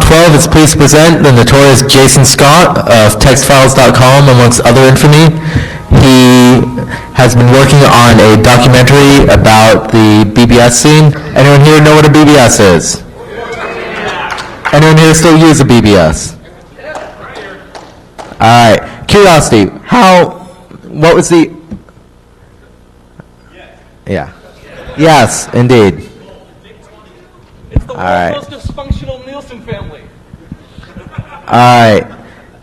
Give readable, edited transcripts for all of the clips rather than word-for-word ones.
12 is pleased to present the notorious Jason Scott of textfiles.com, amongst other infamy. He has been working on a documentary about the BBS scene. Anyone here know what a BBS is? Anyone here still use a BBS? All right. Curiosity. What was the... Yeah. Yes, indeed. It's the world's most dysfunctional Nielsen family. All right.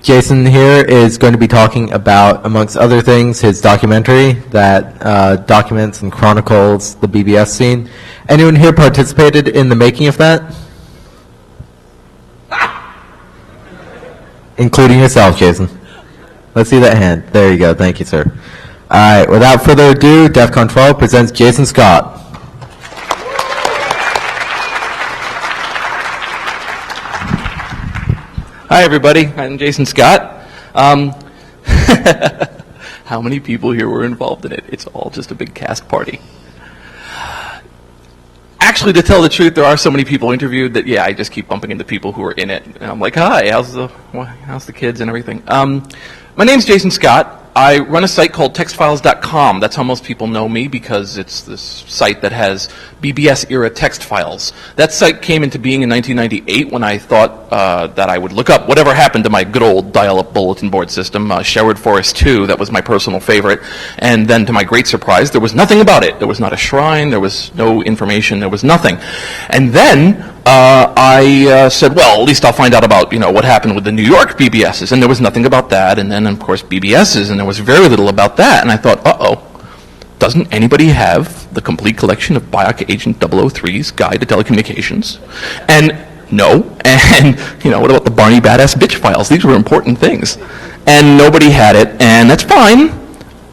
Jason here is going to be talking about, amongst other things, his documentary that documents and chronicles the BBS scene. Anyone here participated in the making of that? Including yourself, Jason. Let's see that hand. There you go. Thank you, sir. All right. Without further ado, DEF CON 12 presents Jason Scott. Hi, everybody. I'm Jason Scott. How many people here were involved in it? It's all just a big cast party. Actually, to tell the truth, there are so many people interviewed that, I just keep bumping into people who are in it. And I'm like, hi, how's the kids and everything? My name's Jason Scott. I run a site called textfiles.com. That's how most people know me, because it's this site that has BBS-era text files. That site came into being in 1998 when I thought that I would look up whatever happened to my good old dial-up bulletin board system, Sherwood Forest 2. That was my personal favorite. And then, to my great surprise, there was nothing about it. There was not a shrine. There was no information. There was nothing. And then I said, well, at least I'll find out about, what happened with the New York BBSs. And there was nothing about that. And then, of course, BBSs, and there was very little about that. And I thought, doesn't anybody have the complete collection of Bioc Agent 003's Guide to Telecommunications? And no. And, what about the Barney Badass Bitch files? These were important things. And nobody had it, and that's fine.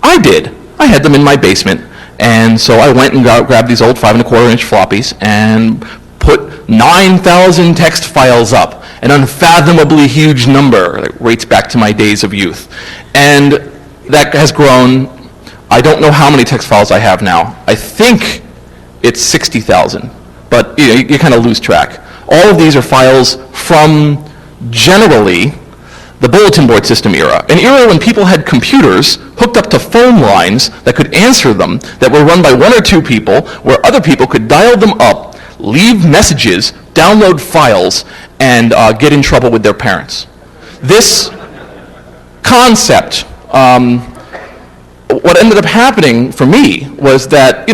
I did. I had them in my basement. And so I went and grabbed these old 5 1/4-inch floppies and put 9,000 text files up, an unfathomably huge number that rates back to my days of youth. And that has grown. I don't know how many text files I have now. I think it's 60,000, but you kind of lose track. All of these are files from, generally, the bulletin board system era, an era when people had computers hooked up to phone lines that could answer them, that were run by 1 or 2 people, where other people could dial them up, leave messages, download files, and get in trouble with their parents. This concept, what ended up happening for me was that,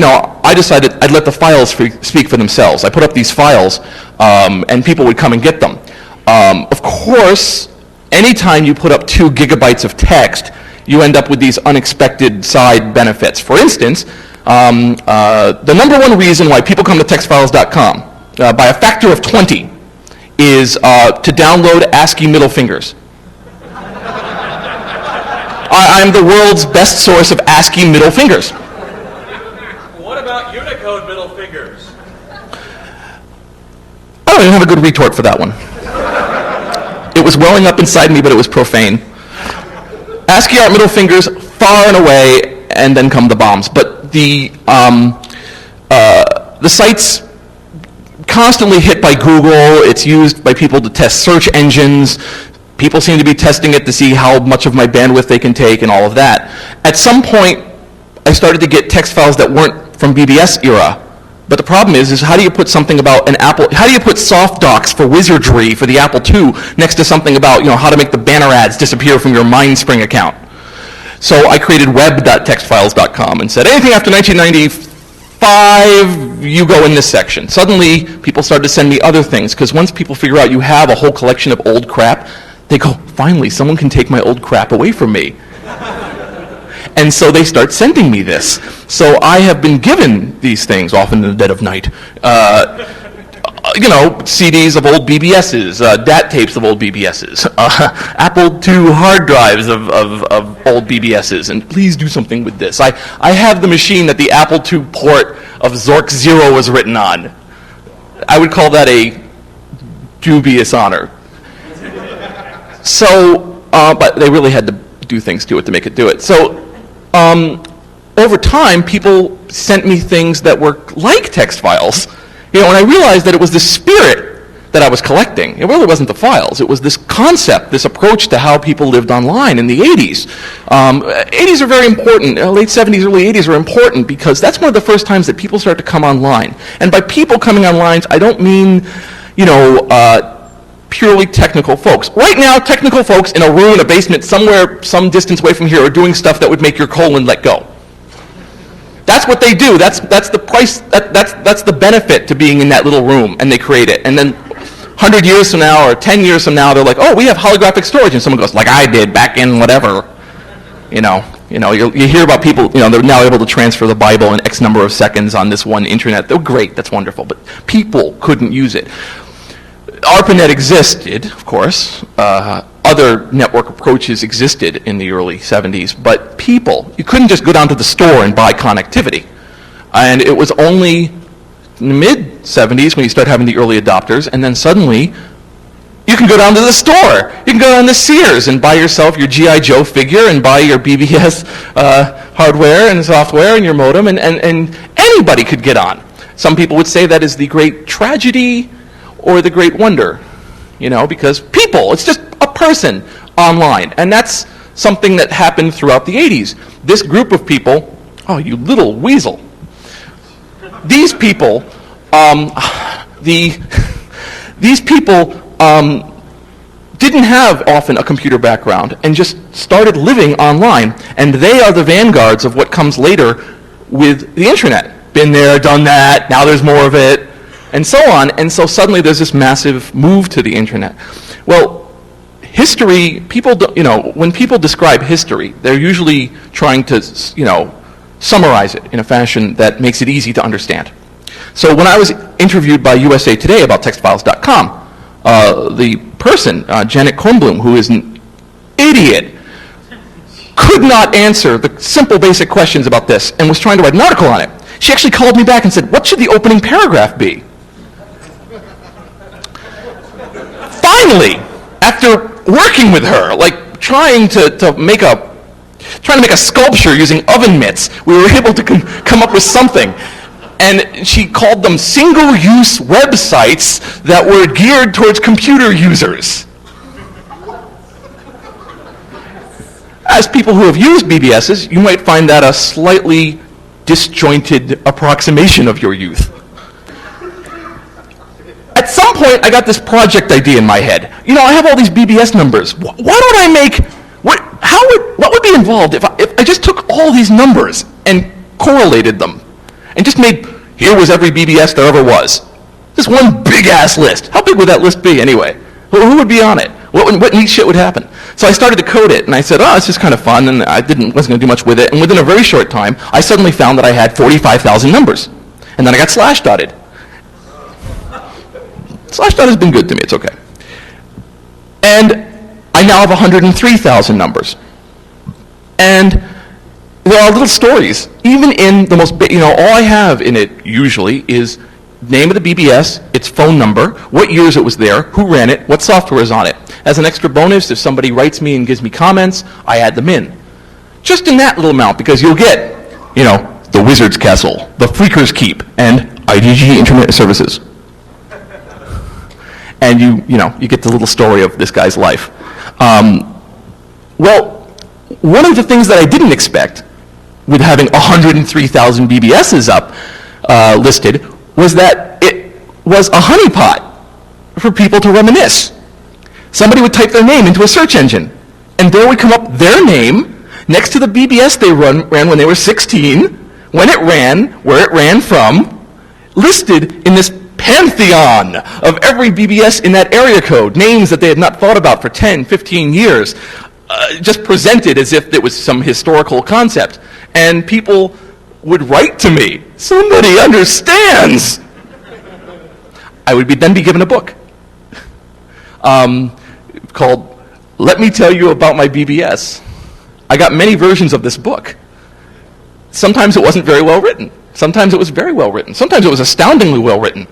I decided I'd let the files speak for themselves. I put up these files, and people would come and get them. Of course, anytime you put up 2 gigabytes of text, you end up with these unexpected side benefits. For instance, the number one reason why people come to textfiles.com, by a factor of 20, is to download ASCII middle fingers. I'm the world's best source of ASCII middle fingers. What about Unicode middle fingers? I don't even have a good retort for that one. It was welling up inside me, but it was profane. ASCII art middle fingers, far and away, and then come the bombs. But the site's constantly hit by Google. It's used by people to test search engines. People seem to be testing it to see how much of my bandwidth they can take and all of that. At some point, I started to get text files that weren't from BBS era. But the problem is how do you put something about an Apple, how do you put soft docs for wizardry for the Apple II next to something about, how to make the banner ads disappear from your MindSpring account? So I created web.textfiles.com and said, anything after 1995, you go in this section. Suddenly, people started to send me other things, because once people figure out you have a whole collection of old crap, they go, finally, someone can take my old crap away from me. And so they start sending me this. So I have been given these things, often in the dead of night. CDs of old BBSs, DAT tapes of old BBSs, Apple II hard drives of old BBSs, and please do something with this. I have the machine that the Apple II port of Zork 0 was written on. I would call that a dubious honor. So, but they really had to do things to it to make it do it. So, over time, people sent me things that were like text files. And I realized that it was the spirit that I was collecting. It really wasn't the files. It was this concept, this approach to how people lived online in the 80s. 80s are very important. Late 70s, early 80s are important because that's one of the first times that people start to come online. And by people coming online, I don't mean, purely technical folks. Right now, technical folks in a room in a basement somewhere, some distance away from here, are doing stuff that would make your colon let go. That's what they do. That's the price. That's the benefit to being in that little room, and they create it. And then 100 years from now or 10 years from now, they're like, oh, we have holographic storage. And someone goes, like I did back in whatever. You hear about people, they're now able to transfer the Bible in X number of seconds on this one internet. They're great, that's wonderful, but people couldn't use it. ARPANET existed, of course. Other network approaches existed in the early 70s, but people, you couldn't just go down to the store and buy connectivity. And it was only in the mid-70s when you start having the early adopters, and then suddenly you can go down to the store. You can go down to Sears and buy yourself your G.I. Joe figure and buy your BBS hardware and software and your modem, and anybody could get on. Some people would say that is the great tragedy or the great wonder, because people, it's just a person online. And that's something that happened throughout the 80s. This group of people, oh, you little weasel. These people, these people didn't have often a computer background and just started living online. And they are the vanguards of what comes later with the internet. Been there, done that, now there's more of it, and so on. And so suddenly there's this massive move to the internet. Well, history, people, when people describe history, they're usually trying to, summarize it in a fashion that makes it easy to understand. So when I was interviewed by USA Today about textfiles.com, the person, Janet Kornblum, who is an idiot, could not answer the simple basic questions about this and was trying to write an article on it. She actually called me back and said, what should the opening paragraph be? Finally, after working with her, like trying to make a sculpture using oven mitts, we were able to come up with something. And she called them single-use websites that were geared towards computer users. As people who have used BBSs, you might find that a slightly disjointed approximation of your youth. At some point, I got this project idea in my head. I have all these BBS numbers. Why don't I make, what would be involved if I just took all these numbers and correlated them and just made, here was every BBS there ever was. Just one big-ass list. How big would that list be anyway? Who would be on it? What neat shit would happen? So I started to code it, and I said, this is kind of fun, and I wasn't going to do much with it. And within a very short time, I suddenly found that I had 45,000 numbers. And then I got slash-dotted. Slashdot has been good to me, it's okay. And I now have 103,000 numbers. And there are little stories. Even in the most, all I have in it usually is name of the BBS, its phone number, what years it was there, who ran it, what software is on it. As an extra bonus, if somebody writes me and gives me comments, I add them in. Just in that little amount, because you'll get, the Wizard's Castle, the Freaker's Keep, and IDG Internet Services. And you get the little story of this guy's life. Well, one of the things that I didn't expect with having 103,000 BBSs up listed was that it was a honeypot for people to reminisce. Somebody would type their name into a search engine, and there would come up their name next to the BBS they ran when they were 16, when it ran, where it ran from, listed in this pantheon of every BBS in that area code, names that they had not thought about for 10, 15 years, just presented as if it was some historical concept. And people would write to me, somebody understands. I would then be given a book called Let Me Tell You About My BBS. I got many versions of this book. Sometimes it wasn't very well written. Sometimes it was very well written. Sometimes it was astoundingly well written.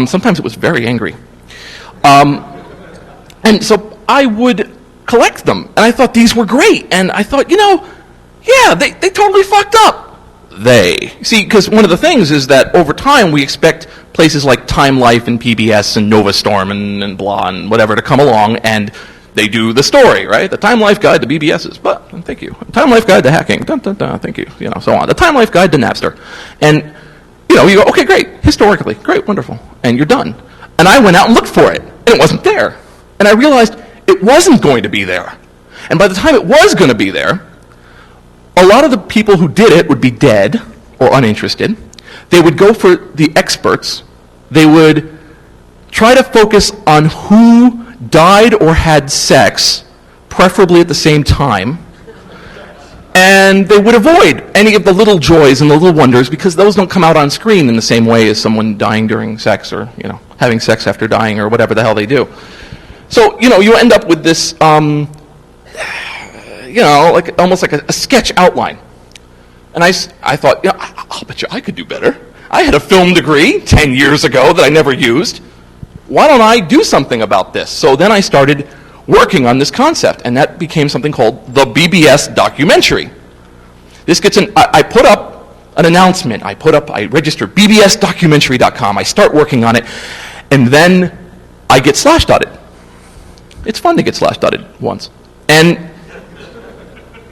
Sometimes it was very angry. And so I would collect them. And I thought these were great. And I thought, yeah, they totally fucked up. See, because one of the things is that over time we expect places like Time Life and PBS and Nova Storm and blah and whatever to come along, and they do the story, right? The Time Life Guide to BBSs, but thank you. Time Life Guide to hacking, dun, dun, dun, thank you, so on. The Time Life Guide to Napster. And, you go, okay, great, historically, great, wonderful, and you're done. And I went out and looked for it, and it wasn't there. And I realized it wasn't going to be there. And by the time it was going to be there, a lot of the people who did it would be dead or uninterested. They would go for the experts. They would try to focus on who died or had sex, preferably at the same time. And they would avoid any of the little joys and the little wonders because those don't come out on screen in the same way as someone dying during sex or, having sex after dying or whatever the hell they do. So, you end up with this, like almost like a sketch outline. And I thought, I'll bet you I could do better. I had a film degree 10 years ago that I never used. Why don't I do something about this? So then I started working on this concept, and that became something called the BBS documentary. This gets I put up an announcement. I register bbsdocumentary.com. I start working on it, and then I get slash-dotted. It's fun to get slash-dotted once. And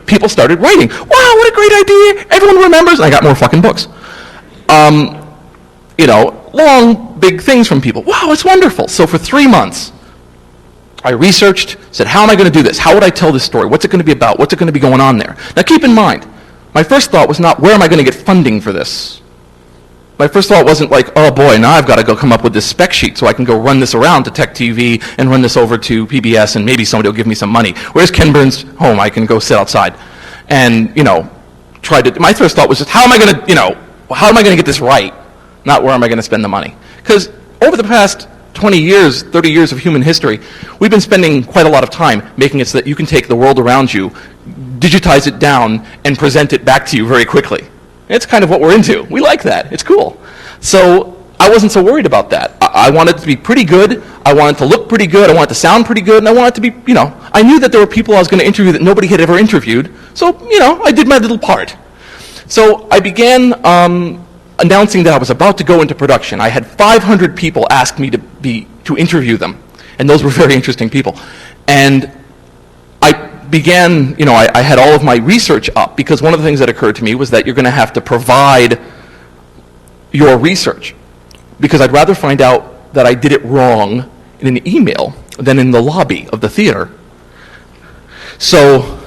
people started writing, wow, what a great idea. Everyone remembers. And I got more fucking books. Long, big things from people. Wow, it's wonderful. So for 3 months, I researched, said, how am I going to do this? How would I tell this story? What's it going to be about? What's it going to be going on there? Now keep in mind, my first thought was not, where am I going to get funding for this? My first thought wasn't like, oh boy, now I've got to go come up with this spec sheet so I can go run this around to Tech TV and run this over to PBS and maybe somebody will give me some money. Where's Ken Burns' home? I can go sit outside and, my first thought was just, how am I going to get this right? Not where am I going to spend the money? Because over the past 20 years, 30 years of human history, we've been spending quite a lot of time making it so that you can take the world around you, digitize it down, and present it back to you very quickly. It's kind of what we're into. We like that. It's cool. So I wasn't so worried about that. I wanted it to be pretty good. I wanted it to look pretty good. I wanted it to sound pretty good. And I wanted it to be, I knew that there were people I was going to interview that nobody had ever interviewed. So, I did my little part. So I began announcing that I was about to go into production. I had 500 people ask me to interview them, and those were very interesting people. And I began, I had all of my research up, because one of the things that occurred to me was that you're going to have to provide your research, because I'd rather find out that I did it wrong in an email than in the lobby of the theater. So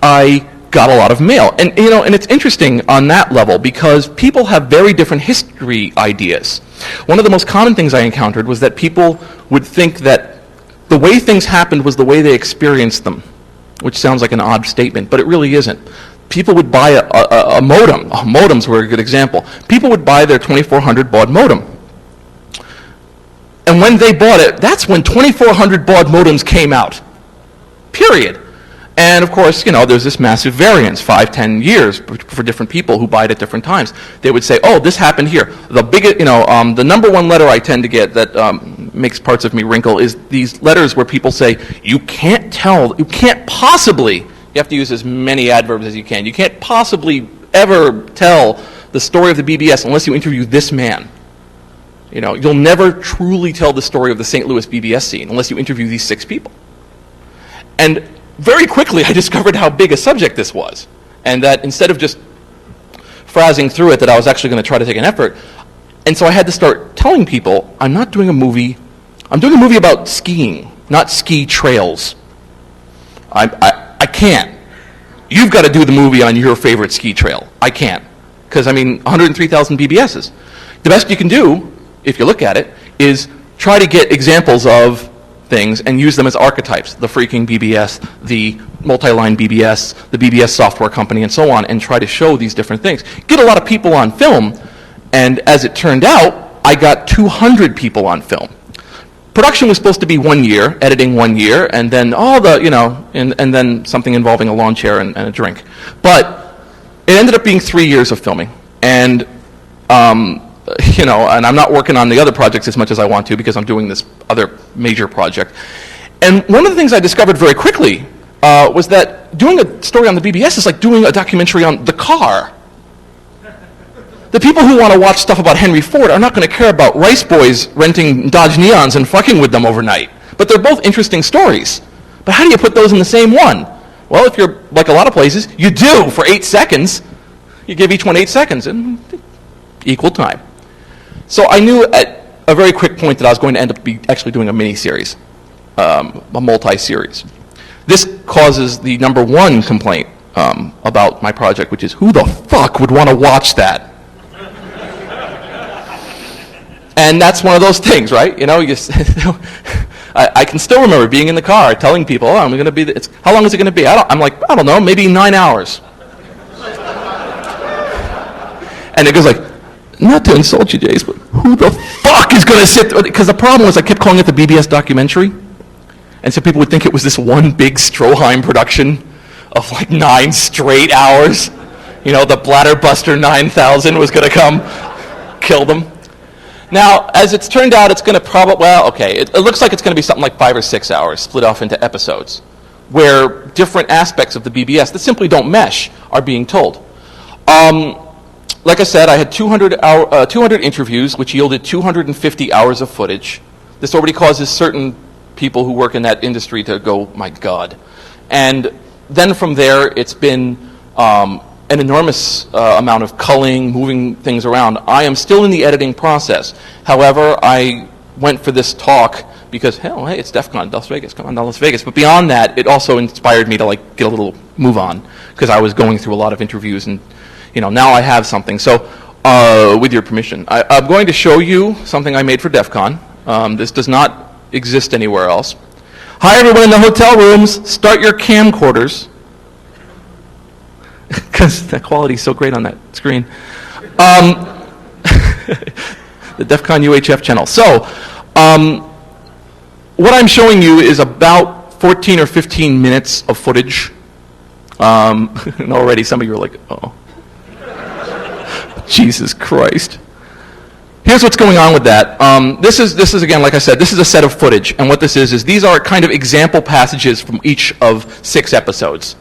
I got a lot of mail. And, and it's interesting on that level because people have very different history ideas. One of the most common things I encountered was that people would think that the way things happened was the way they experienced them, which sounds like an odd statement, but it really isn't. People would buy a modem. Modems were a good example. People would buy their 2400 baud modem. And when they bought it, that's when 2400 baud modems came out. Period. And of course, there's this massive variance, 5-10 years for different people who buy it at different times. They would say, oh, this happened here. The biggest, the number one letter I tend to get that makes parts of me wrinkle is these letters where people say, you can't possibly, you have to use as many adverbs as you can, you can't possibly ever tell the story of the BBS unless you interview this man. You'll never truly tell the story of the St. Louis BBS scene unless you interview these 6 people. And very quickly, I discovered how big a subject this was, and that instead of just frazzing through it, that I was actually going to try to take an effort. And so I had to start telling people, I'm not doing a movie. I'm doing a movie about skiing, not ski trails. I can't. You've got to do the movie on your favorite ski trail. I can't, because 103,000 BBSs. The best you can do, if you look at it, is try to get examples of things and use them as archetypes, the freaking BBS, the multi-line BBS, the BBS software company, and so on, and try to show these different things. Get a lot of people on film, and as it turned out, I got 200 people on film. Production was supposed to be 1 year, editing 1 year, and then all the, and then something involving a lawn chair and a drink. But it ended up being 3 years of filming, and and I'm not working on the other projects as much as I want to because I'm doing this other major project. And one of the things I discovered very quickly was that doing a story on the BBS is like doing a documentary on the car. the people who want to watch stuff about Henry Ford are not going to care about Rice Boys renting Dodge Neons and fucking with them overnight. But they're both interesting stories. But how do you put those in the same one? Well, if you're like a lot of places, you do for 8 seconds. You give each one 8 seconds and equal time. So I knew at a very quick point that I was going to end up actually doing a mini-series, a multi-series. This causes the number one complaint about my project, which is, who the fuck would want to watch that? And that's one of those things, right? You know, I can still remember being in the car telling people, oh, I'm going to be, how long is it going to be? I'm like, I don't know, maybe 9 hours. And it goes like, not to insult you, Jace, but who the fuck is going to sit there? Because the problem was I kept calling it the BBS documentary. And so people would think it was this one big Stroheim production of like 9 straight hours. You know, the Bladderbuster 9000 was going to come kill them. Now, as it's turned out, it's going to probably, well, okay, it looks like it's going to be something like 5 or 6 hours, split off into episodes, where different aspects of the BBS that simply don't mesh are being told. Like I said, I had 200 interviews, which yielded 250 hours of footage. This already causes certain people who work in that industry to go, my God. And then from there, it's been an enormous amount of culling, moving things around. I am still in the editing process. However, I went for this talk because, hell, hey, it's DEF CON, Las Vegas, come on down Las Vegas. But beyond that, it also inspired me to like get a little move on because I was going through a lot of interviews and, you know, now I have something. So, with your permission, I'm going to show you something I made for DEF CON. This does not exist anywhere else. Hi, everyone in the hotel rooms. Start your camcorders. Because the quality is so great on that screen. The DEF CON UHF channel. So, what I'm showing you is about 14 or 15 minutes of footage. And already some of you are like, oh. Jesus Christ. Here's what's going on with that. This is again, like I said, this is a set of footage. And what this is these are kind of example passages from each of 6 episodes.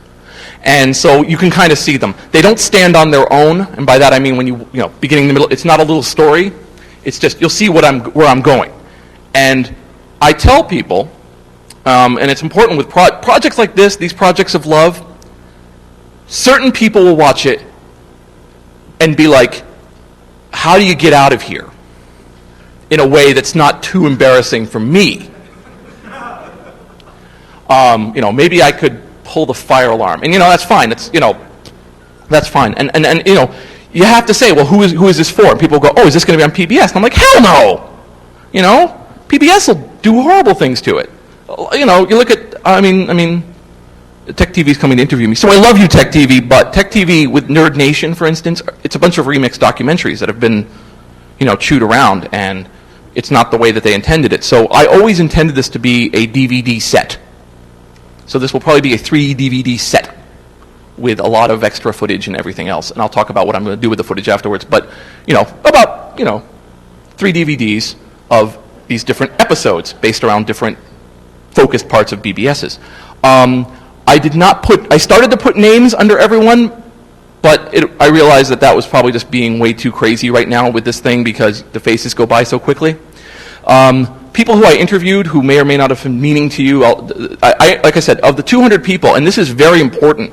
And so you can kind of see them. They don't stand on their own, and by that I mean when you know, beginning, the middle, it's not a little story. It's just, you'll see where I'm going. And I tell people, and it's important with projects like this, these projects of love, certain people will watch it and be like, how do you get out of here? In a way that's not too embarrassing for me. You know, maybe I could pull the fire alarm. And, you know, that's fine. That's, you know, that's fine. And you know, you have to say, well, who is this for? And people go, oh, is this going to be on PBS? And I'm like, hell no! You know, PBS will do horrible things to it. You know, you look at, I mean, Tech TV's coming to interview me. So I love you, Tech TV, but Tech TV with Nerd Nation, for instance, it's a bunch of remixed documentaries that have been, you know, chewed around, and it's not the way that they intended it. So I always intended this to be a DVD set. So this will probably be a 3 DVD set with a lot of extra footage and everything else. And I'll talk about what I'm going to do with the footage afterwards. But, you know, about, you know, 3 DVDs of these different episodes based around different focused parts of BBSs. I started to put names under everyone, but I realized that was probably just being way too crazy right now with this thing because the faces go by so quickly. People who I interviewed who may or may not have been meaning to you, like I said, of the 200 people, and this is very important,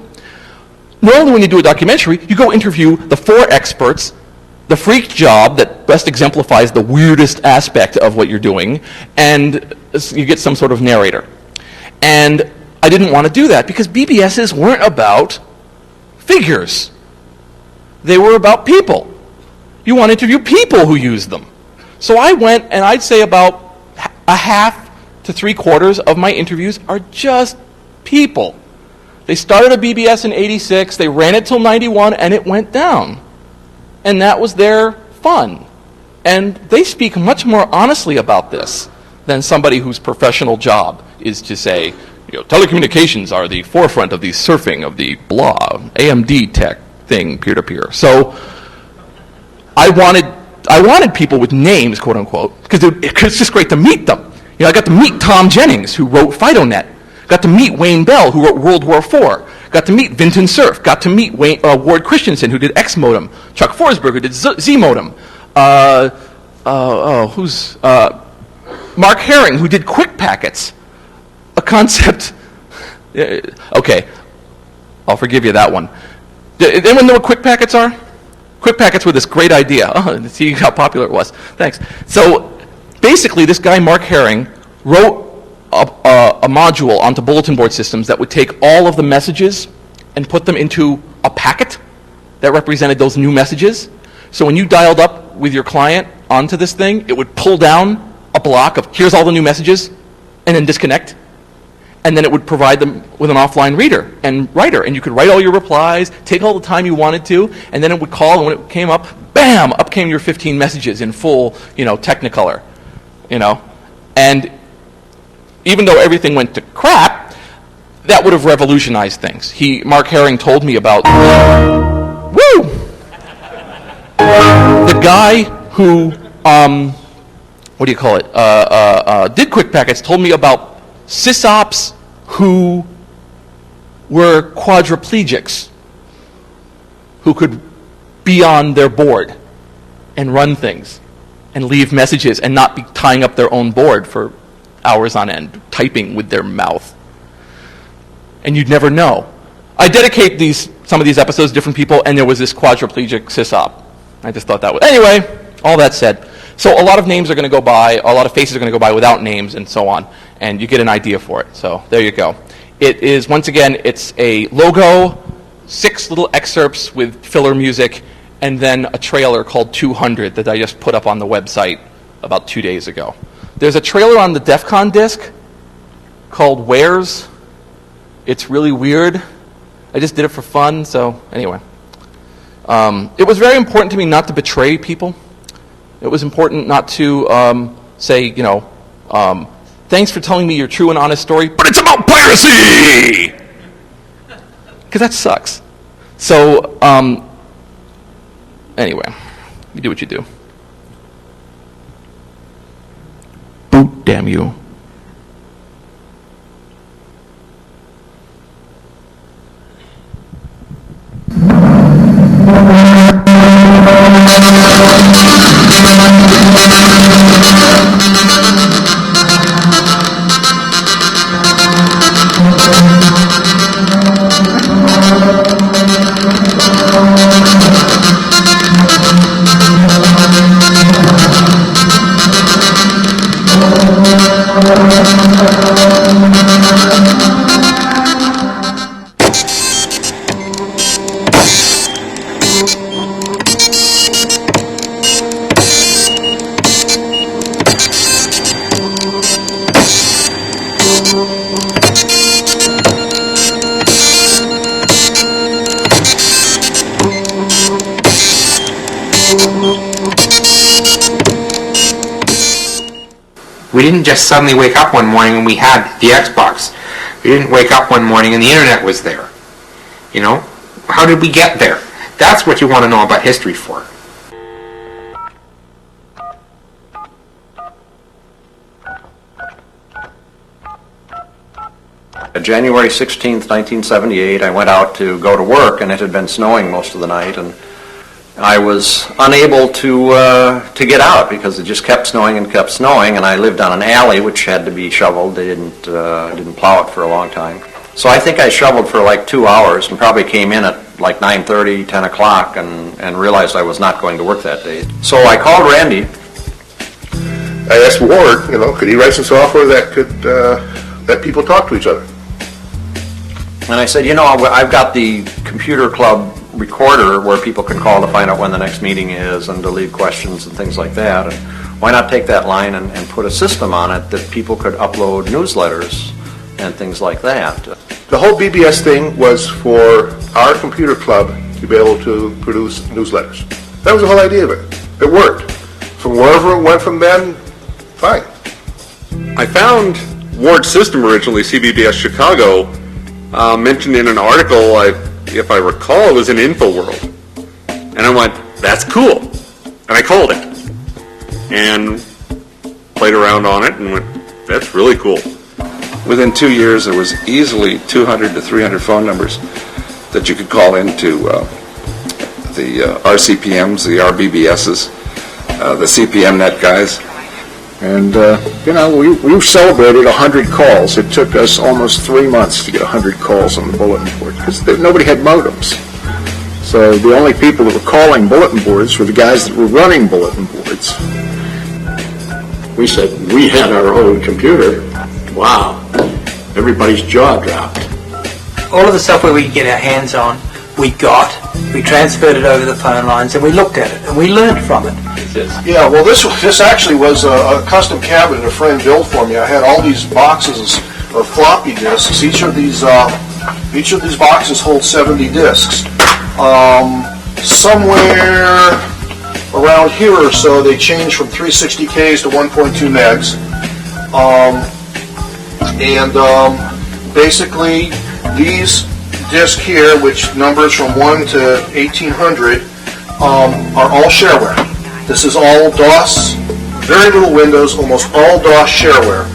normally when you do a documentary, you go interview the 4 experts, the freak job that best exemplifies the weirdest aspect of what you're doing, and you get some sort of narrator. And I didn't want to do that because BBSs weren't about figures. They were about people. You want to interview people who use them. So I went, and I'd say about a half to 3/4 of my interviews are just people. They started a BBS in '86, they ran it till '91, and it went down. And that was their fun. And they speak much more honestly about this than somebody whose professional job is to say, you know, telecommunications are the forefront of the surfing of the blah, AMD tech thing, peer-to-peer. So I wanted people with names, quote unquote, because it's just great to meet them. You know, I got to meet Tom Jennings, who wrote FidoNet. Got to meet Wayne Bell, who wrote World War IV. Got to meet Vinton Cerf. Got to meet Ward Christensen, who did X Modem. Chuck Forsberg, who did Z Modem. Mark Herring, who did Quick Packets. A concept. Okay, I'll forgive you that one. Anyone know what Quick Packets are? Quick Packets were this great idea. Oh, see how popular it was. Thanks. So basically, this guy, Mark Herring, wrote a module onto bulletin board systems that would take all of the messages and put them into a packet that represented those new messages. So when you dialed up with your client onto this thing, it would pull down a block of, here's all the new messages, and then disconnect. And then it would provide them with an offline reader and writer. And you could write all your replies, take all the time you wanted to, and then it would call, and when it came up, bam, up came your 15 messages in full, Technicolor, And even though everything went to crap, that would have revolutionized things. Mark Herring told me about, the guy who, did Quick Packets told me about sysops who were quadriplegics, who could be on their board and run things and leave messages and not be tying up their own board for hours on end, typing with their mouth. And you'd never know. I dedicate some of these episodes to different people, and there was this quadriplegic sysop. I just thought that was... Anyway, all that said, so a lot of names are going to go by, a lot of faces are going to go by without names and so on, and you get an idea for it. So there you go. It is, once again, it's a logo, 6 little excerpts with filler music, and then a trailer called 200 that I just put up on the website about 2 days ago. There's a trailer on the DEF CON disc called Wares. It's really weird. I just did it for fun, so anyway. It was very important to me not to betray people. It was important not to say, thanks for telling me your true and honest story, but it's about piracy! Because that sucks. So, anyway, you do what you do. Boot, damn you. We didn't just suddenly wake up one morning and we had the Xbox. We didn't wake up one morning and the internet was there. How did we get there? That's what you want to know about history for. January 16th, 1978, I went out to go to work, and it had been snowing most of the night, and I was unable to get out because it just kept snowing, and I lived on an alley which had to be shoveled. They didn't plow it for a long time. So I think I shoveled for like 2 hours and probably came in at like 9:30, 10 o'clock and realized I was not going to work that day. So I called Randy. I asked Ward, could he write some software that could let people talk to each other? And I said, I've got the computer club recorder where people can call to find out when the next meeting is and to leave questions and things like that. And why not take that line and put a system on it that people could upload newsletters and things like that. The whole BBS thing was for our computer club to be able to produce newsletters. That was the whole idea of it. It worked. From wherever it went from then, fine. I found Ward's system originally, CBBS Chicago, mentioned in an article, if I recall, it was in InfoWorld. And I went, that's cool. And I called it. And played around on it and went, that's really cool. within 2 years, there was easily 200 to 300 phone numbers that you could call into the RCPMs, the RBBSs, the CPM net guys. And, we celebrated 100 calls. It took us almost 3 months to get 100 calls on the bulletin board because nobody had modems. So the only people that were calling bulletin boards were the guys that were running bulletin boards. We said we had our own computer. Wow. Everybody's jaw dropped. All of the software we could get our hands on, we transferred it over the phone lines, and we looked at it, and we learned from it. Yeah, well, this actually was a custom cabinet a friend built for me. I had all these boxes of floppy disks. Each of these boxes holds 70 disks. Somewhere around here or so, they changed from 360Ks to 1.2 megs. Basically, these disks here, which numbers from 1 to 1800, are all shareware. This is all DOS, very little Windows, almost all DOS shareware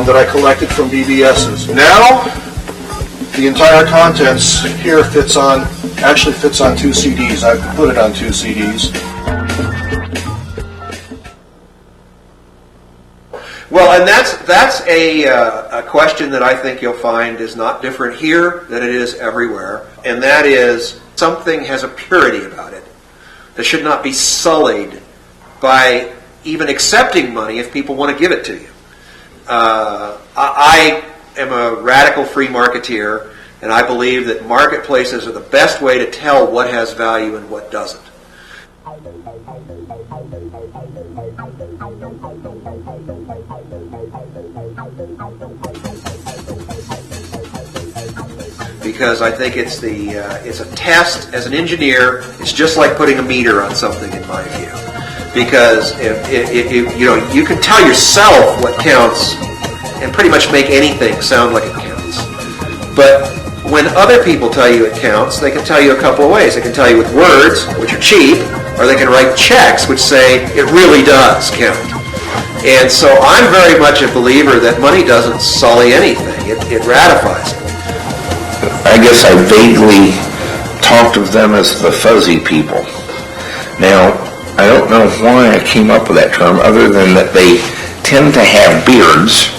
that I collected from BBSs. Now, the entire contents here actually fits on 2 CDs. I put it on 2 CDs. Well, and that's a question that I think you'll find is not different here than it is everywhere, and that is something has a purity about it that should not be sullied by even accepting money if people want to give it to you. I am a radical free marketeer, and I believe that marketplaces are the best way to tell what has value and what doesn't. Because I think it's a test as an engineer. It's just like putting a meter on something, in my view. Because if you can tell yourself what counts and pretty much make anything sound like it counts. But when other people tell you it counts, they can tell you a couple of ways. They can tell you with words, which are cheap, or they can write checks which say it really does count. And so I'm very much a believer that money doesn't sully anything. It ratifies it. I guess I vaguely talked of them as the fuzzy people. Now, I don't know why I came up with that term other than that they tend to have beards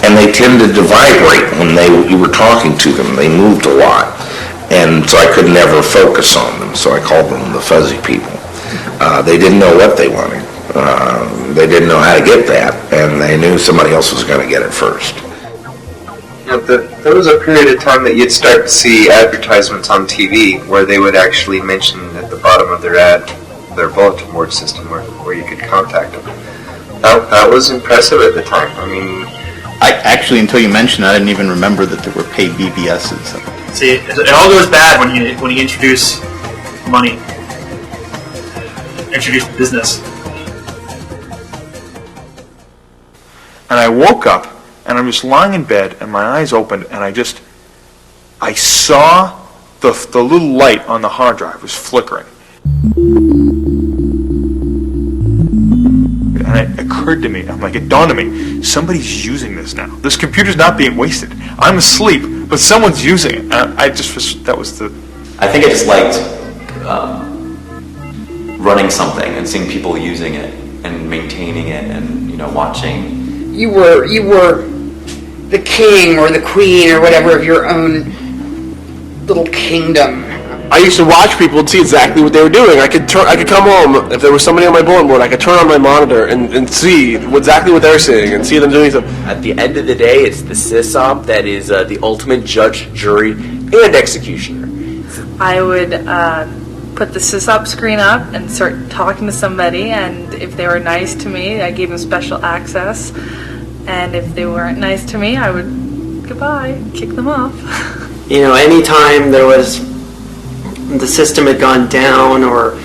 and they tended to vibrate when you were talking to them. They moved a lot. And so I could never focus on them, so I called them the fuzzy people. They didn't know what they wanted. They didn't know how to get that, and they knew somebody else was going to get it first. There was a period of time that you'd start to see advertisements on TV where they would actually mention at the bottom of their ad their bulletin board system where you could contact them. That was impressive at the time. I mean, actually, until you mentioned it, I didn't even remember that there were paid BBSs. See, it all goes bad when you introduce money, introduce business. And I woke up, and I'm just lying in bed, and my eyes opened, and I saw the little light on the hard drive was flickering. And it occurred to me, it dawned on me, somebody's using this now. This computer's not being wasted. I'm asleep, but someone's using it. And I think I just liked running something and seeing people using it and maintaining it and, watching. You were the king or the queen or whatever of your own little kingdom. I used to watch people and see exactly what they were doing. I could come home, if there was somebody on my bulletin board, I could turn on my monitor and see exactly what they're seeing and see them doing something. At the end of the day, it's the sysop that is the ultimate judge, jury, and executioner. I would put the sysop screen up and start talking to somebody, and if they were nice to me, I gave them special access, and if they weren't nice to me, I would goodbye, kick them off. Anytime there was the system had gone down or,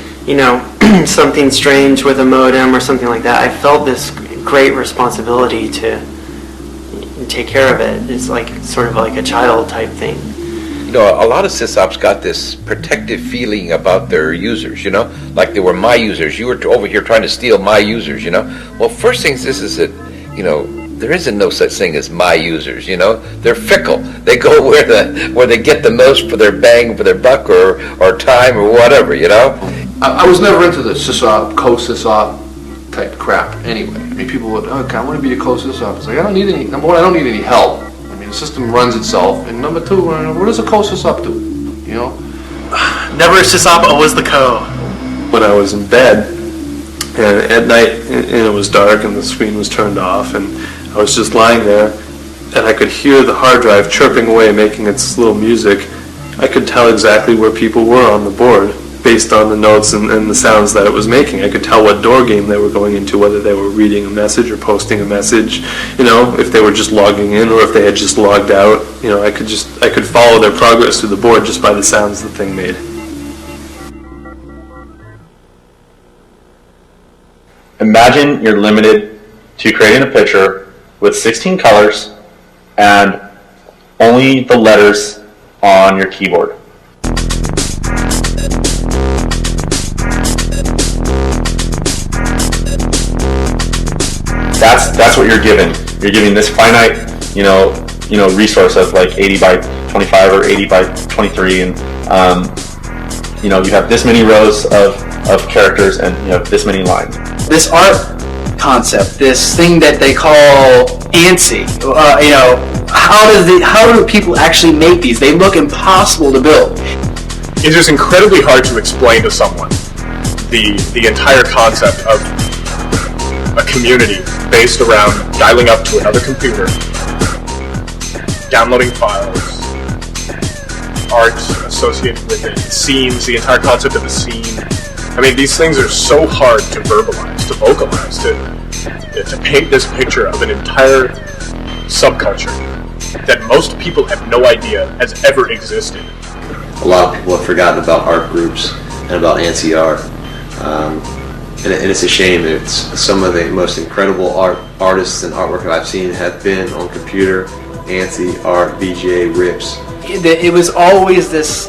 something strange with a modem or something like that, I felt this great responsibility to take care of it. It's sort of like a child type thing. A lot of sysops got this protective feeling about their users, like they were my users. You were over here trying to steal my users, Well, first things this is that, there isn't no such thing as my users, you know? They're fickle. They go where they get the most for their bang for their buck or time or whatever, you know? I was never into the sysop, co-sysop type crap anyway. I mean, people would, okay, I want to be a co-sysop. It's like, I don't need any, number one, I don't need any help. I mean, the system runs itself. And number two, what does a co-sysop do? You know? Never a sysop, always the co. When I was in bed, and at night, and it was dark and the screen was turned off, and I was just lying there, and I could hear the hard drive chirping away, making its little music. I could tell exactly where people were on the board based on the notes and the sounds that it was making. I could tell what door game they were going into, whether they were reading a message or posting a message, you know, if they were just logging in or if they had just logged out. You know, I could follow their progress through the board just by the sounds the thing made. Imagine you're limited to creating a picture with 16 colors and only the letters on your keyboard. That's what you're given. You're giving this finite, resource of like 80 by 25 or 80 by 23, and you have this many rows of characters and you have this many lines. This art concept, this thing that they call ANSI, how do people actually make these? They look impossible to build. It's just incredibly hard to explain to someone the entire concept of a community based around dialing up to another computer, downloading files, art associated with it, scenes, the entire concept of a scene. I mean, these things are so hard to verbalize, to vocalize, to paint this picture of an entire subculture that most people have no idea has ever existed. A lot of people have forgotten about art groups and about ANSI art. And it's a shame. It's some of the most incredible artists and artwork that I've seen have been on computer, ANSI, art, VGA, RIPS. It was always this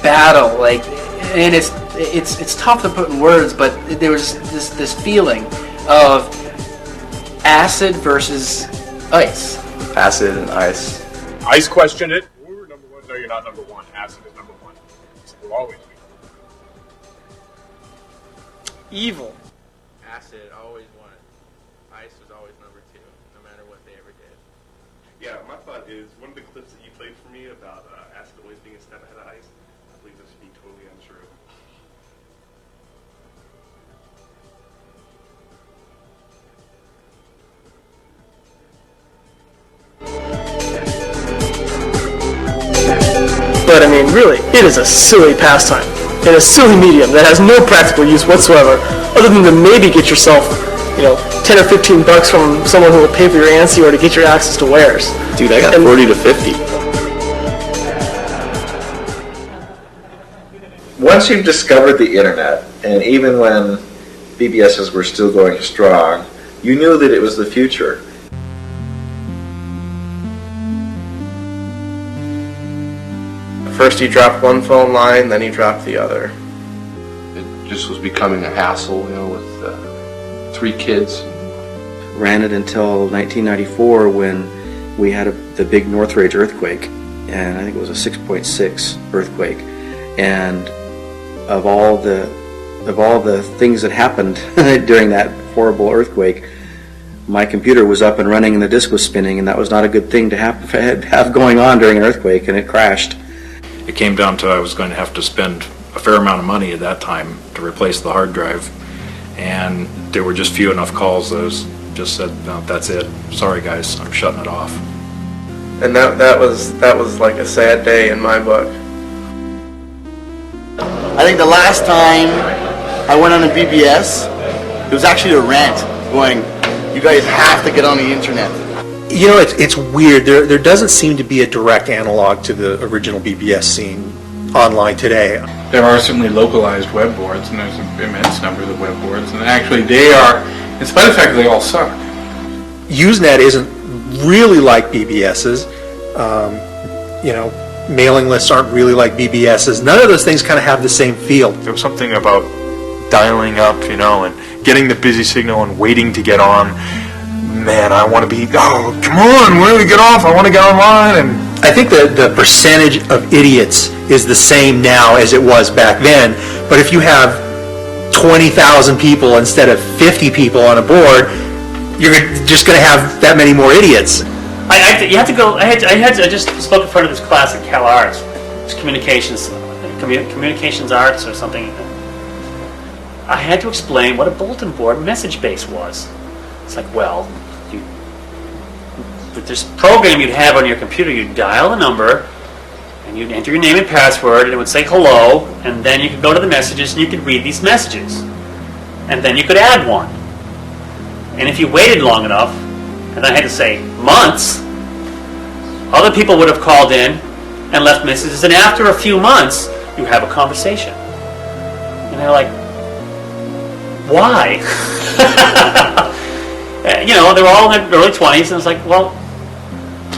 battle, and it's tough to put in words, but there was this feeling of acid versus ice. Acid and ice. Ice questioned it. We're number one. No, you're not number one. Acid is number one. So we'll always be. Evil. Acid always won. Ice was always number two, no matter what they ever did. Yeah, my thought is, one of the clips that you played for me about acid always being a step ahead of ice, I believe this to be totally untrue. But I mean, really, it is a silly pastime in a silly medium that has no practical use whatsoever, other than to maybe get yourself, 10 or 15 bucks from someone who will pay for your ANSI or to get your access to wares. Dude, I got 40 to 50. Once you've discovered the internet, and even when BBSs were still going strong, you knew that it was the future. First you dropped one phone line, then you dropped the other. It just was becoming a hassle, with 3 kids. Ran it until 1994 when we had the big Northridge earthquake, and I think it was a 6.6 earthquake. And of all the things that happened during that horrible earthquake, my computer was up and running and the disk was spinning, and that was not a good thing to have going on during an earthquake, and it crashed. It came down to I was going to have to spend a fair amount of money at that time to replace the hard drive, and there were just few enough calls that I just said, no, that's it. Sorry guys, I'm shutting it off. And that was like a sad day in my book. I think the last time I went on a BBS, it was actually a rant going, you guys have to get on the internet. It's weird. There doesn't seem to be a direct analog to the original BBS scene online today. There are certainly localized web boards, and there's an immense number of web boards, and actually they are, in spite of the fact that they all suck. Usenet isn't really like BBS's. Mailing lists aren't really like BBS's. None of those things kind of have the same feel. There was something about dialing up, and getting the busy signal and waiting to get on. man, I want to be, oh, come on, when do we get off? I want to get online. And I think that the percentage of idiots is the same now as it was back then. But if you have 20,000 people instead of 50 people on a board, you're just going to have that many more idiots. You have to go. I just spoke in front of this class at Cal Arts. It's communications arts or something. I had to explain what a bulletin board message base was. It's like, well, with this program you'd have on your computer, you'd dial a number, and you'd enter your name and password, and it would say hello, and then you could go to the messages, and you could read these messages. And then you could add one. And if you waited long enough, and I had to say months, other people would have called in and left messages, and after a few months, you have a conversation. And they're like, why? They were all in their early 20s, and it's like, well,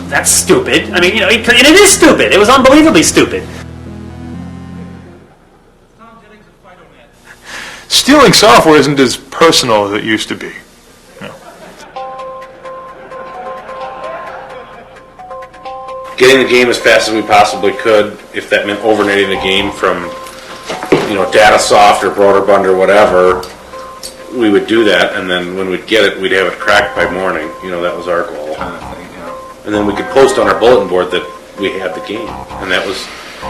that's stupid. I mean, and it is stupid. It was unbelievably stupid. Stealing software isn't as personal as it used to be. Getting the game as fast as we possibly could, if that meant overnighting the game from, Datasoft or Broderbund or whatever, we would do that, and then when we'd get it, we'd have it cracked by morning. That was our goal. And then we could post on our bulletin board that we had the game, and that was,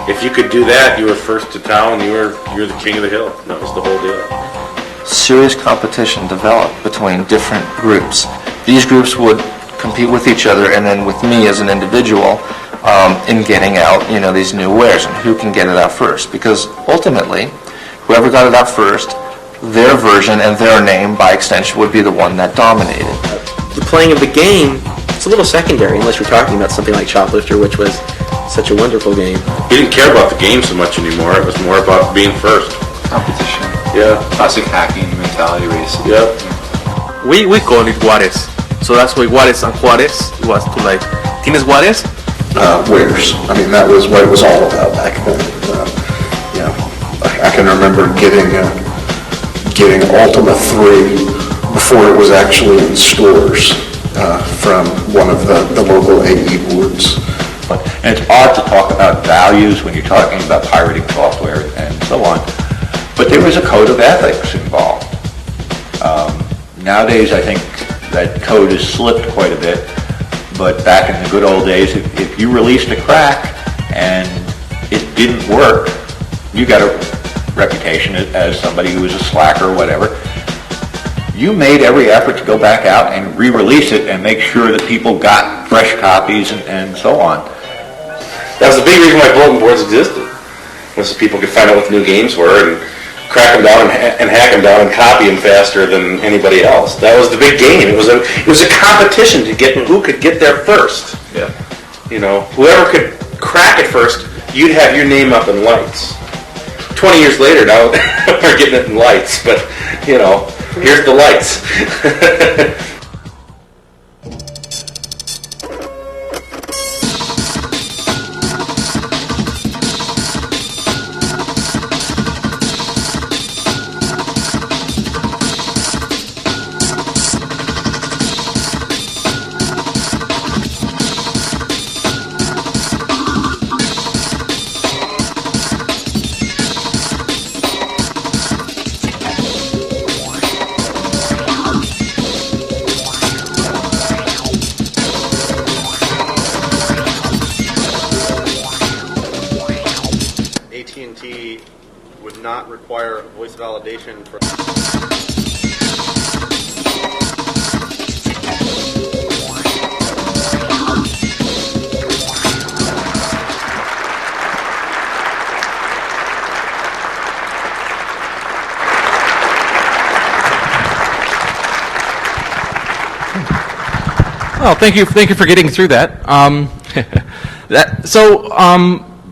if you could do that, you were first to town. You're the king of the hill. That was the whole deal. Serious competition developed between different groups. These groups would compete with each other, and then with me as an individual in getting out, these new wares and who can get it out first. Because ultimately, whoever got it out first, their version and their name, by extension, would be the one that dominated. The playing of the game, it's a little secondary unless you're talking about something like Shoplifter, which was such a wonderful game. You didn't care about the game so much anymore. It was more about being first. Competition. Yeah. Classic hacking mentality race. Yep. We call it Juarez. So that's why Juarez and Juarez was to like, ¿Tienes Juarez? Wares. I mean, that was what it was all about back then. I can remember getting Ultima 3 before it was actually in stores from one of the local AE boards. And it's odd to talk about values when you're talking about pirating software and so on, but there was a code of ethics involved. Nowadays, I think that code has slipped quite a bit, but back in the good old days, if you released a crack and it didn't work, you got a reputation as somebody who was a slacker or whatever. You made every effort to go back out and re-release it and make sure that people got fresh copies and so on. That was the big reason why bulletin boards existed, was so people could find out what the new games were and crack them down and hack them down and copy them faster than anybody else. That was the big game. It was a competition to get who could get there first. Yeah. Whoever could crack it first, you'd have your name up in lights. 20 years later, now we're getting it in lights, but here's the lights. AT&T would not require voice validation for... Well, thank you for getting through that.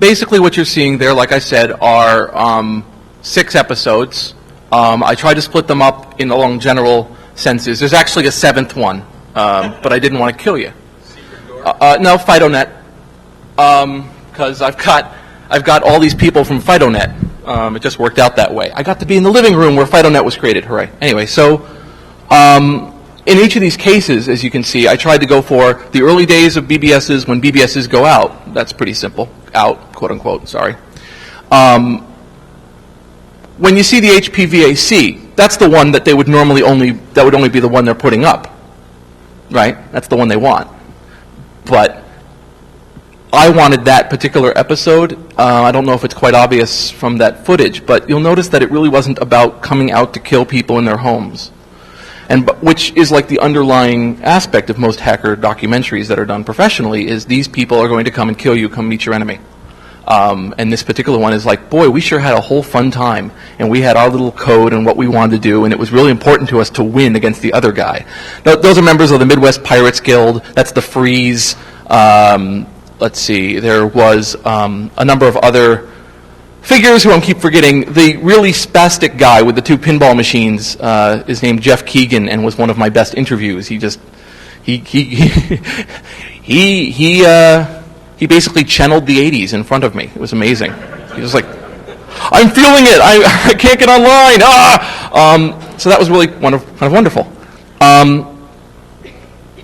Basically what you're seeing there, like I said, are 6 episodes. I tried to split them up along general senses. There's actually a 7th one, but I didn't want to kill you. No, FidoNet, because I've got all these people from FidoNet. It just worked out that way. I got to be in the living room where FidoNet was created. Hooray! Anyway, so in each of these cases, as you can see, I tried to go for the early days of BBSs when BBSs go out. That's pretty simple. Out, quote unquote, sorry. When you see the HPVAC, that's the one that they would normally that would only be the one they're putting up, right? That's the one they want. But I wanted that particular episode. I don't know if it's quite obvious from that footage, but you'll notice that it really wasn't about coming out to kill people in their homes, which is like the underlying aspect of most hacker documentaries that are done professionally, is these people are going to come and kill you, come meet your enemy. And this particular one is like, boy, we sure had a whole fun time, and we had our little code and what we wanted to do, and it was really important to us to win against the other guy. Now, those are members of the Midwest Pirates Guild. That's the Freeze. Let's see, there was a number of other figures who I keep forgetting. The really spastic guy with the 2 pinball machines is named Jeff Keegan and was one of my best interviews. He basically channeled the 80s in front of me. It was amazing. He was like, I'm feeling it. I can't get online. So that was really kind of wonderful.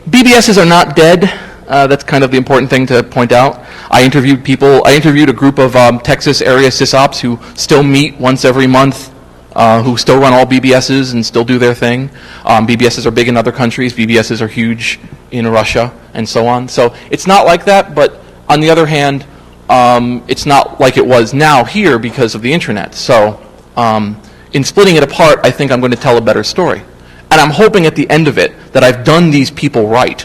BBSs are not dead. That's kind of the important thing to point out. I interviewed a group of Texas area sysops who still meet once every month, who still run all BBSs and still do their thing. BBSs are big in other countries. BBSs are huge in Russia and so on. So it's not like that, but on the other hand, it's not like it was now here because of the internet. So in splitting it apart, I think I'm going to tell a better story. And I'm hoping at the end of it that I've done these people right.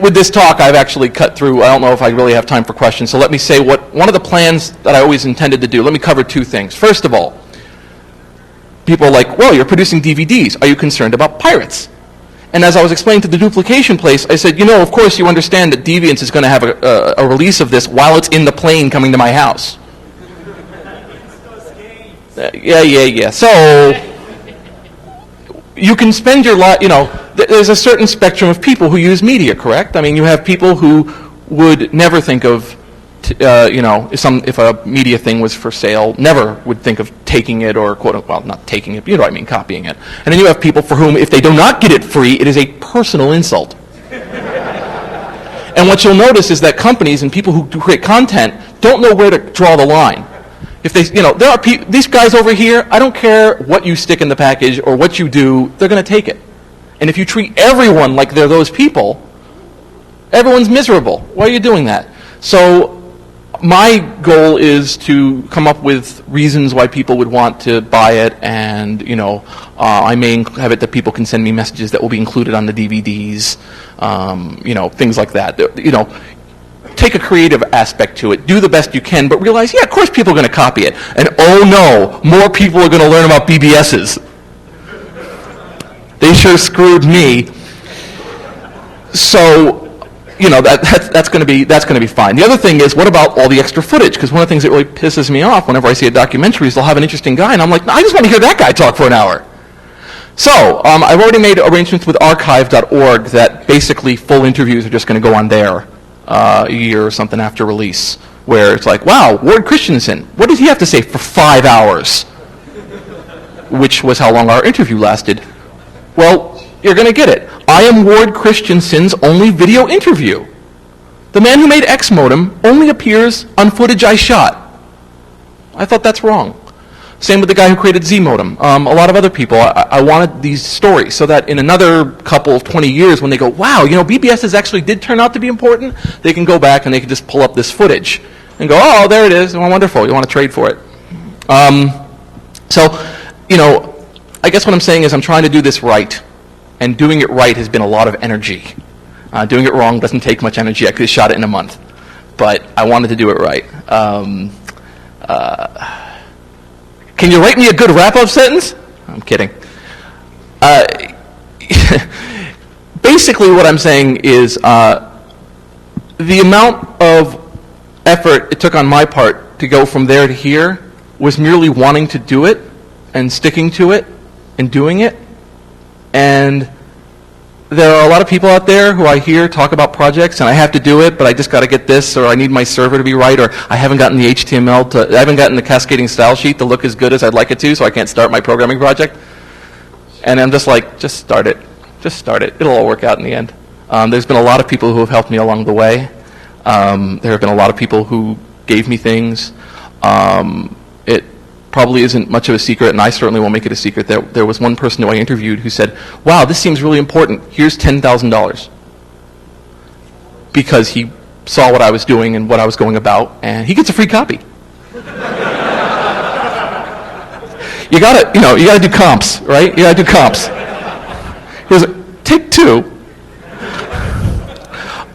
With this talk, I've actually cut through, I don't know if I really have time for questions, so let me say one of the plans that I always intended to do. Let me cover 2 things. First of all, people are like, well, you're producing DVDs. Are you concerned about pirates? And as I was explaining to the duplication place, I said, of course you understand that Deviance is going to have a release of this while it's in the plane coming to my house. Yeah. So you can spend your life, there's a certain spectrum of people who use media, correct? I mean, you have people who would never think of, if a media thing was for sale, never would think of taking it or, not taking it, copying it. And then you have people for whom, if they do not get it free, it is a personal insult. And what you'll notice is that companies and people who create content don't know where to draw the line. If they, there are these guys over here, I don't care what you stick in the package or what you do, they're going to take it. And if you treat everyone like they're those people, everyone's miserable. Why are you doing that? So my goal is to come up with reasons why people would want to buy it, and I may have it that people can send me messages that will be included on the DVDs, things like that. Take a creative aspect to it. Do the best you can, but realize, of course people are going to copy it. And oh no, more people are going to learn about BBSs. They sure screwed me. So, that's going to be fine. The other thing is, what about all the extra footage? Because one of the things that really pisses me off whenever I see a documentary is they'll have an interesting guy, and I'm like, no, I just want to hear that guy talk for an hour. So, I've already made arrangements with archive.org that basically full interviews are just going to go on there a year or something after release, where it's like, wow, Ward Christensen, what did he have to say for 5 hours? Which was how long our interview lasted. Well, you're going to get it. I am Ward Christensen's only video interview. The man who made X Modem only appears on footage I shot. I thought that's wrong. Same with the guy who created Z Modem. A lot of other people. I wanted these stories so that in another 20 years, when they go, wow, BBSs actually did turn out to be important, they can go back and they can just pull up this footage and go, oh, there it is. Oh, wonderful. You want to trade for it. I guess what I'm saying is I'm trying to do this right. And doing it right has been a lot of energy. Doing it wrong doesn't take much energy. I could have shot it in a month. But I wanted to do it right. Can you write me a good wrap-up sentence? I'm kidding. Basically what I'm saying is the amount of effort it took on my part to go from there to here was merely wanting to do it and sticking to it and doing it. And there are a lot of people out there who I hear talk about projects, and I have to do it, but I just got to get this, or I need my server to be right, or I haven't gotten the HTML I haven't gotten the cascading style sheet to look as good as I'd like it to, so I can't start my programming project. And I'm just like, just start it. Just start it. It'll all work out in the end. There's been a lot of people who have helped me along the way. There have been a lot of people who gave me things. It probably isn't much of a secret, and I certainly won't make it a secret, that there was one person who I interviewed who said, wow, this seems really important. Here's $10,000. Because he saw what I was doing and what I was going about, and he gets a free copy. You gotta do comps, right? You gotta do comps. Take two.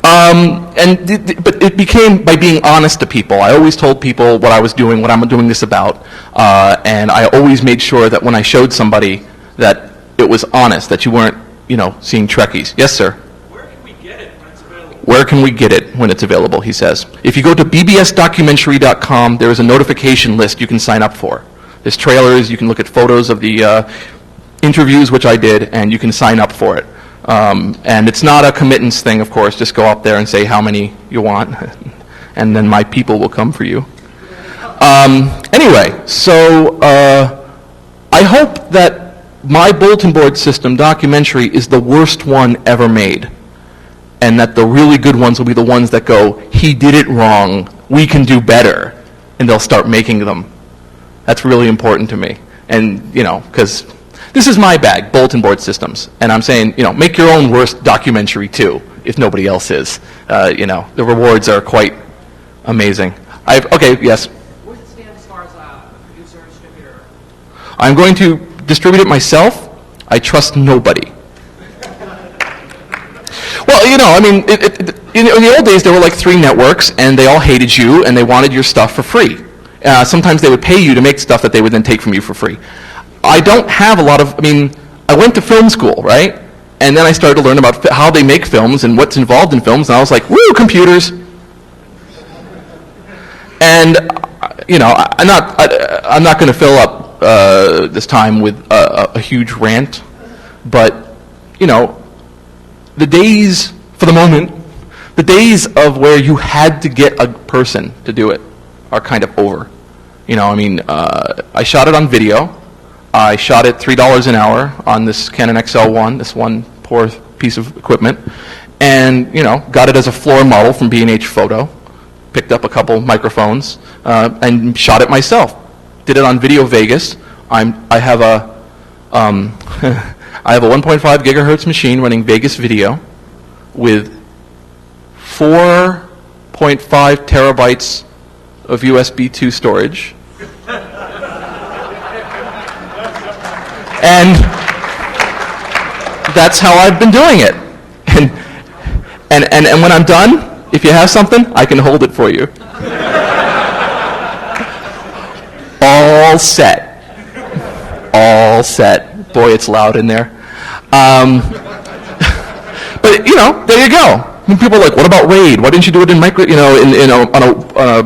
But it became by being honest to people. I always told people what I was doing, what I'm doing this about, and I always made sure that when I showed somebody that it was honest, that you weren't, seeing Trekkies. Yes, sir. Where can we get it when it's available? Where can we get it when it's available, he says. If you go to bbsdocumentary.com, there is a notification list you can sign up for. There's trailers, you can look at photos of the interviews, which I did, and you can sign up for it. And it's not a committance thing, of course. Just go up there and say how many you want, and then my people will come for you. Anyway, so I hope that my bulletin board system documentary is the worst one ever made, and that the really good ones will be the ones that go, he did it wrong, we can do better, and they'll start making them. That's really important to me. And, because this is my bag, bulletin board systems. And I'm saying, make your own worst documentary too, if nobody else is. The rewards are quite amazing. Okay, yes? Where does it stand as far as producer and distributor? I'm going to distribute it myself. I trust nobody. Well, in the old days, there were like 3 networks, and they all hated you, and they wanted your stuff for free. Sometimes they would pay you to make stuff that they would then take from you for free. I don't have a lot of, I went to film school, right? And then I started to learn about how they make films and what's involved in films, and I was like, woo, computers. And, I'm not going to fill up this time with a huge rant, but, the days, for the moment, the days of where you had to get a person to do it are kind of over. I shot it on video. I shot it $3 an hour on this Canon XL1, this one poor piece of equipment, and, got it as a floor model from B&H Photo, picked up a couple microphones, and shot it myself. Did it on Video Vegas. I have a I have a 1.5 gigahertz machine running Vegas video with 4.5 terabytes of USB 2 storage. And that's how I've been doing it. And when I'm done, if you have something, I can hold it for you. All set. All set. Boy, it's loud in there. But there you go. People are like, what about RAID? Why didn't you do it in on a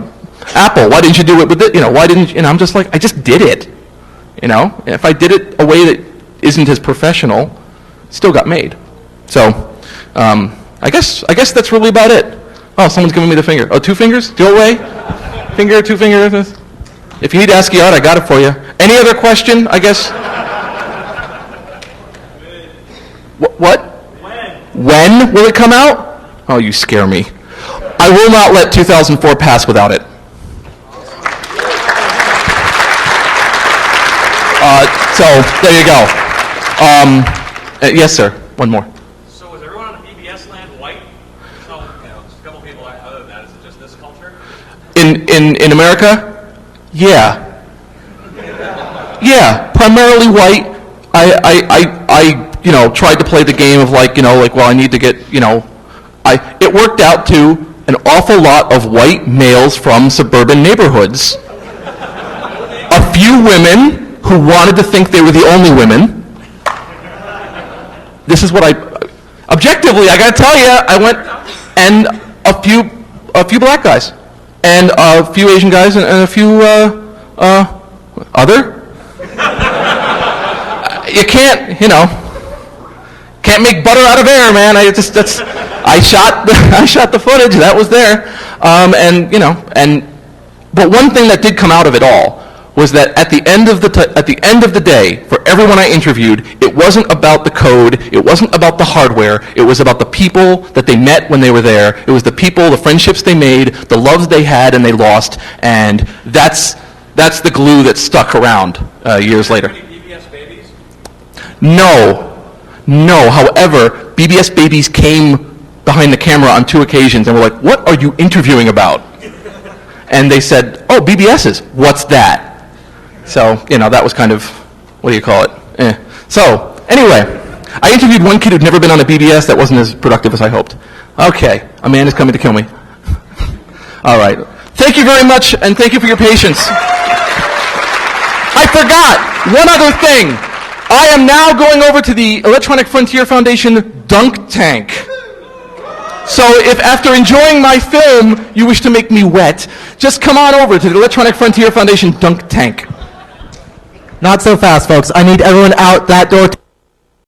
Apple? Why didn't you do it with it? Why didn't you? I'm just like, I just did it. If I did it a way that isn't as professional, it still got made. So, I guess that's really about it. Oh, someone's giving me the finger. Oh, 2 fingers? Go away. Finger, 2 fingers. If you need ASCII art, I got it for you. Any other question? I guess. What? When will it come out? Oh, you scare me. I will not let 2004 pass without it. So, there you go. Yes, sir. One more. So is everyone on BBS land white? So, just a couple people other than that. Is it just this culture? In America? Yeah. Yeah, primarily white. I tried to play the game of I need to get, it worked out to an awful lot of white males from suburban neighborhoods. A few women who wanted to think they were the only women. This is what objectively, I gotta tell you, I went, and a few black guys, and a few Asian guys, and a few, other. You can't make butter out of air, man. I shot the footage that was there, but one thing that did come out of it all was that at the end of the day, for everyone I interviewed, it wasn't about the code, it wasn't about the hardware, it was about the people that they met when they were there. It was the people, the friendships they made, the loves they had and they lost, and that's the glue that stuck around years later. No. However, BBS babies came behind the camera on 2 occasions and were like, "What are you interviewing about?" And they said, "Oh, BBSs, what's that?" So, that was kind of, what do you call it? So, anyway, I interviewed one kid who'd never been on a BBS that wasn't as productive as I hoped. Okay, Amanda's coming to kill me. All right. Thank you very much, and thank you for your patience. I forgot one other thing. I am now going over to the Electronic Frontier Foundation dunk tank. So if after enjoying my film you wish to make me wet, just come on over to the Electronic Frontier Foundation dunk tank. Not so fast, folks. I need everyone out that door.